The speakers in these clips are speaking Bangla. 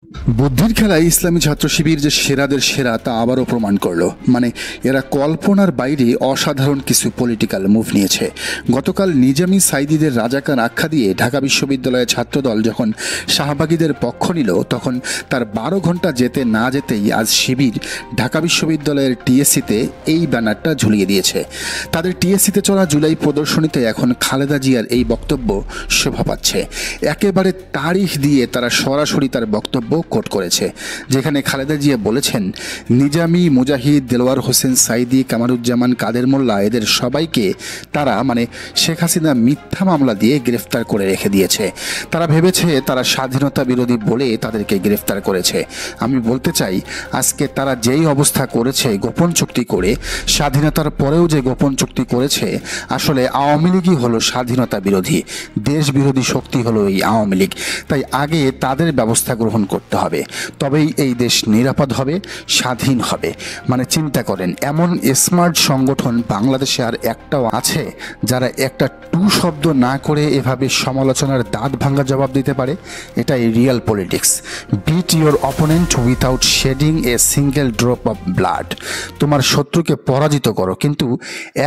বুদ্ধির খেলায় ইসলামী ছাত্র শিবির যে সেরাদের সেরা তা আবারও প্রমাণ করলো। মানে এরা কল্পনার বাইরে অসাধারণ কিছু পলিটিক্যাল মুভ নিয়েছে। গতকাল নিজামী সাইদিদের রাজাকার আখ্যা দিয়ে ঢাকা বিশ্ববিদ্যালয়ের ছাত্রদল যখন শাহবাগীদের পক্ষ নিল, তখন তার 12 ঘন্টা যেতে না যেতেই আজ শিবির ঢাকা বিশ্ববিদ্যালয়ের টিএসসিতে এই ব্যানারটা ঝুলিয়ে দিয়েছে। তাদের টিএসসিতে চলা জুলাই প্রদর্শনীতে এখন খালেদা জিয়ার এই বক্তব্য শোভা পাচ্ছে। একেবারে তারিখ দিয়ে তারা সরাসরি তার বক্তব্য কোট করেছে, যেখানে খালেদা জিয়া বলেছেন, নিজামী, মুজাহিদ, দেলোয়ার হোসেন সাইদি, কামারুজ্জামান, কাদের মোল্লা এদের সবাইকে তারা মানে শেখ হাসিনা মিথ্যা মামলা দিয়ে গ্রেফতার করে রেখে দিয়েছে। তারা ভেবেছে তারা স্বাধীনতা বিরোধী বলে তাদেরকে গ্রেফতার করেছে। আমি বলতে চাই, আজকে তারা যেই অবস্থা করেছে গোপন চুক্তি করে, স্বাধীনতার পরেও যে গোপন চুক্তি করেছে, আসলে আওয়ামী লীগই হলো স্বাধীনতা বিরোধী, দেশ বিরোধী শক্তি হলো এই আওয়ামী লীগ। তাই আগে তাদের ব্যবস্থা গ্রহণ করতে হবে, তবেই এই দেশ নিরাপদ হবে, স্বাধীন হবে। মানে চিন্তা করেন, এমন স্মার্ট সংগঠন বাংলাদেশে আর একটাও আছে যারা একটা টু শব্দ না করে এভাবে সমালোচনার দাঁত ভাঙা জবাব দিতে পারে? এটাই real politics. Beat your opponent without shedding a single drop of blood. তোমার শত্রুকে পরাজিত করো, কিন্তু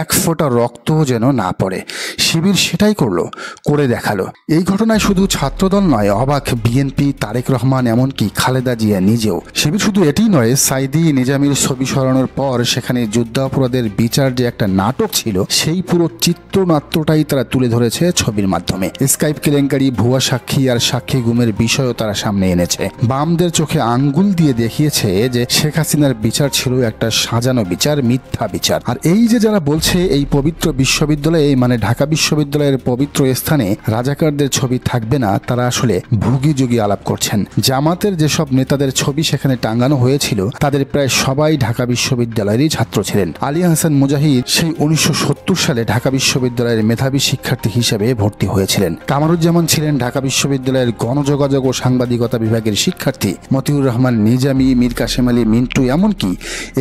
এক ফোঁটা রক্ত যেন না পড়ে। শিবির সেটাই করলো, করে দেখালো। এই ঘটনায় শুধু ছাত্রদল নয়, অবাক বিএনপি, তারেক রহমান, এমনকি খালেদা জিয়া নিজেও। শিবির শুধু এটি নয়, সাইদি নিজামীর ছবি সরানোর পর সেখানে যুদ্ধাপরাধের বিচার যে একটা নাটক ছিল, সেই পুরো চিত্রনাট্যটাই তারা তুলে ধরেছে ছবির মাধ্যমে। স্কাইপ কেলেঙ্কারি, ভুয়া সাক্ষী আর সাক্ষী গুমের বিষয়ও তারা সামনে এনেছে। বামদের চোখে আঙ্গুল দিয়ে দেখিয়েছে যে শেখ হাসিনার বিচার ছিল একটা সাজানো বিচার, মিথ্যা বিচার। আর এই যে যারা বলছে এই পবিত্র বিশ্ববিদ্যালয়ে, মানে ঢাকা বিশ্ববিদ্যালয়ের পবিত্র স্থানে রাজাকারদের ছবি থাকবে না, তারা আসলে ভুগি যুগি আলাপ করছেন। জামাতের যেসব নেতাদের ছবি সেখানে টাঙ্গানো হয়েছিল, তাদের প্রায় সবাই ঢাকা বিশ্ববিদ্যালয়েরই ছাত্র ছিলেন। আলী হাসান মুজাহিদ সেই 1970 সালে ঢাকা বিশ্ববিদ্যালয়ের মেধাবী শিক্ষার্থী হিসেবে ভর্তি হয়েছিলেন। কামারুজ্জামান ছিলেন ঢাকা বিশ্ববিদ্যালয়ের গণযোগাযোগ ও সাংবাদিকতা বিভাগের শিক্ষার্থী। মতিউর রহমান নিজামী, মীর কাসেম আলী মিন্টু, এমনকি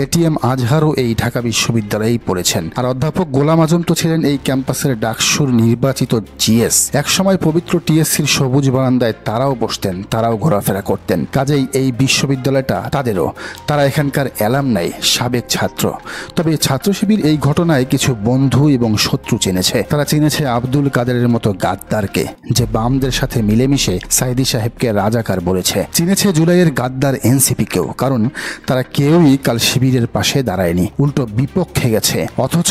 এটিএম আজহারও এই ঢাকা বিশ্ববিদ্যালয়েই পড়েছেন। আর অধ্যাপক গোলাম আজম তো ছিলেন এই ক্যাম্পাসের ডাকসুর নির্বাচিত জিএস। একসময় পবিত্র টিএসসির সবুজ বারান্দায় তারাও বসতেন, তারাও ঘোরাফেরা করতেন। কাজেই এই বিশ্ববিদ্যালয়টা তাদেরও। তারা এখানকার অ্যালামনাই, সাবেক ছাত্র। তবে ছাত্র শিবির এই ঘটনায় কিছু বন্ধু এবং শত্রু চিনেছে। তারা চিনেছে আব্দুল কাদেরের মতো গাদ্দারকে, যে বামদের সাথে মিলেমিশে সাইদি সাহেবকে রাজাকার বলেছে। চিনেছে জুলাইয়ের গাদ্দার এনসিপিকেও, কারণ তারা কেউই কাল শিবিরের পাশে দাঁড়ায়নি, উল্টো বিপক্ষে গেছে। অথচ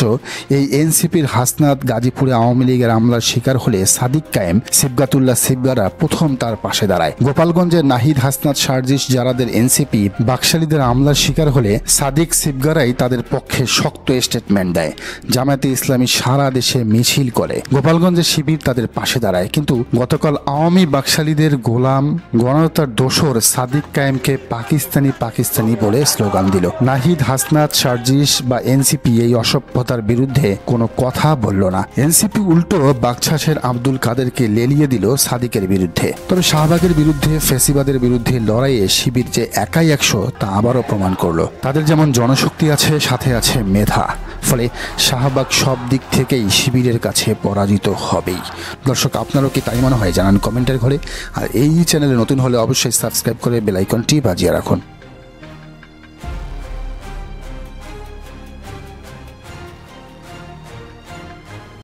এই এনসিপির হাসনাত গাজীপুরে আওয়ামী লীগের হামলার শিকার হলে সাদিক কায়েম, সিবগাতুল্লাহ সিবগারা প্রথম তার পাশে দাঁড়ায়। গোপালগঞ্জের নাহিদ, হাসনাত, সার্জিস যারাদের এনসিপি, বাকশালীদের হামলার শিকার হলে সাদিক, সিবগারাই তাদের পক্ষে শক্ত স্টেটমেন্ট দেয়। জামায়াতে ইসলামী সারা দেশে মিছিল করে, গোপালগঞ্জে শিবির তাদের পাশে দাঁড়ায়। কিন্তু গতকাল আওয়ামী বাকশালীদের গোলাম, গণহত্যার দোসর সাদিক কায়েমকে পাকিস্তানি বলে স্লোগান দিল। নাহিদ, হাসনাত, সার্জিস বা এনসিপি এই অসভ্যতার বিরুদ্ধে কোনো কথা বলল না। এনসিপি উল্টো বাকশাসের আব্দুল কাদেরকে লেলিয়ে দিল সাদিকের বিরুদ্ধে। তবে শাহবাগের বিরুদ্ধে, ফেসিবাদের বিরুদ্ধে লড়াইয়ে শিবির যে একাই 100 তা আবারও প্রমাণ করলো। তাদের যেমন জনশক্তি আছে, সাথে আছে মেধা। ফলে শাহবাগ সব দিক থেকেই শিবিরের কাছে পরাজিত হবেই। দর্শক, আপনারও কি তাই মনে হয়? জানান কমেন্টের ঘরে। আর এই চ্যানেলে নতুন হলে অবশ্যই সাবস্ক্রাইব করে বেল আইকনটি বাজিয়ে রাখুন।